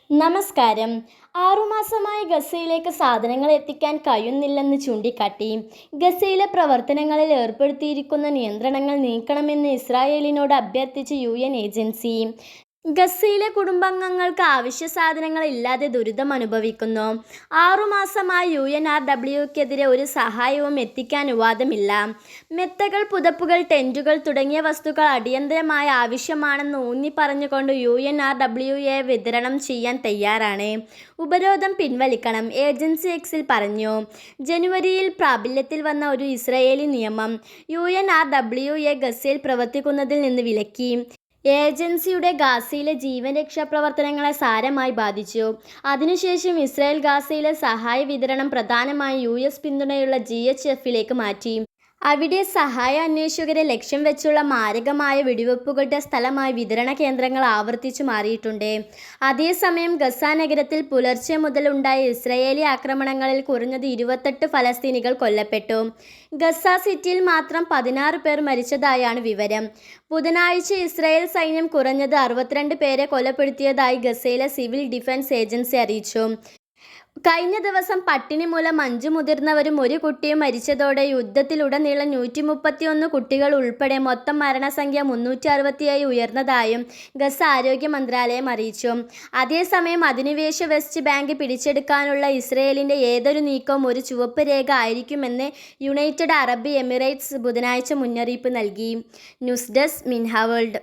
നമസ്കാരം. ആറുമാസമായി ഗസയിലേക്ക് സാധനങ്ങൾ എത്തിക്കാൻ കഴിയുന്നില്ലെന്ന് ചൂണ്ടിക്കാട്ടി ഗസയിലെ പ്രവർത്തനങ്ങളിൽ ഏർപ്പെടുത്തിയിരിക്കുന്ന നിയന്ത്രണങ്ങൾ നീക്കണമെന്ന് ഇസ്രായേലിനോട് അഭ്യർത്ഥിച്ച് UN ഏജൻസി. ഗസയിലെ കുടുംബാംഗങ്ങൾക്ക് അവശ്യ സാധനങ്ങൾ ഇല്ലാതെ ദുരിതമനുഭവിക്കുന്നു. ആറുമാസമായി UNRWക്കെതിരെ ഒരു സഹായവും എത്തിക്കാൻ അനുവാദമില്ല. മെത്തകൾ, പുതപ്പുകൾ, ടെന്റുകൾ തുടങ്ങിയ വസ്തുക്കൾ അടിയന്തരമായ ആവശ്യമാണെന്ന് ഊന്നിപ്പറഞ്ഞുകൊണ്ട് UNRWA വിതരണം ചെയ്യാൻ തയ്യാറാണ്. ഉപരോധം പിൻവലിക്കണം, ഏജൻസി എക്സിൽ പറഞ്ഞു. ജനുവരിയിൽ പ്രാബല്യത്തിൽ വന്ന ഒരു ഇസ്രായേലി നിയമം UNRWA ഗസയിൽ പ്രവർത്തിക്കുന്നതിൽ നിന്ന് വിലക്കി. ഏജൻസിയുടെ ഗാസയിലെ ജീവൻ രക്ഷാ പ്രവർത്തനങ്ങളെ സാരമായി ബാധിച്ചു. അതിനുശേഷം ഇസ്രായേൽ ഗാസയിലെ സഹായ വിതരണം പ്രധാനമായും US പിന്തുണയുള്ള GHFലേക്ക് മാറ്റി. അവിടെ സഹായ അന്വേഷകരെ ലക്ഷ്യം വെച്ചുള്ള മാരകമായ വെടിവെപ്പുകളുടെ സ്ഥലമായി വിതരണ കേന്ദ്രങ്ങൾ ആവർത്തിച്ചു മാറിയിട്ടുണ്ട്. അതേസമയം ഗസ നഗരത്തിൽ പുലർച്ചെ മുതൽ ഉണ്ടായ ഇസ്രായേലി ആക്രമണങ്ങളിൽ കുറഞ്ഞത് 28 ഫലസ്തീനികൾ കൊല്ലപ്പെട്ടു. ഗസ സിറ്റിയിൽ മാത്രം 16 പേർ മരിച്ചതായാണ് വിവരം. ബുധനാഴ്ച ഇസ്രായേൽ സൈന്യം കുറഞ്ഞത് 62 പേരെ കൊലപ്പെടുത്തിയതായി ഗസയിലെ സിവിൽ ഡിഫൻസ് ഏജൻസി അറിയിച്ചു. കഴിഞ്ഞ ദിവസം പട്ടിണി മൂലം 5 മുതിർന്നവരും 1 കുട്ടിയും മരിച്ചതോടെ യുദ്ധത്തിലുടനീളം 131 കുട്ടികൾ ഉൾപ്പെടെ മൊത്തം മരണസംഖ്യ 367 ഉയർന്നതായും ഗസ ആരോഗ്യ മന്ത്രാലയം അറിയിച്ചു. അതേസമയം അധിനിവേശ വെസ്റ്റ് ബാങ്ക് പിടിച്ചെടുക്കാനുള്ള ഇസ്രായേലിൻ്റെ ഏതൊരു നീക്കവും ഒരു ചുവപ്പ് രേഖ ആയിരിക്കുമെന്ന് യുണൈറ്റഡ് അറബ് എമിറേറ്റ്സ് ബുധനാഴ്ച മുന്നറിയിപ്പ് നൽകി. ന്യൂസ് ഡെസ്ക് മിൻഹ വേൾഡ്.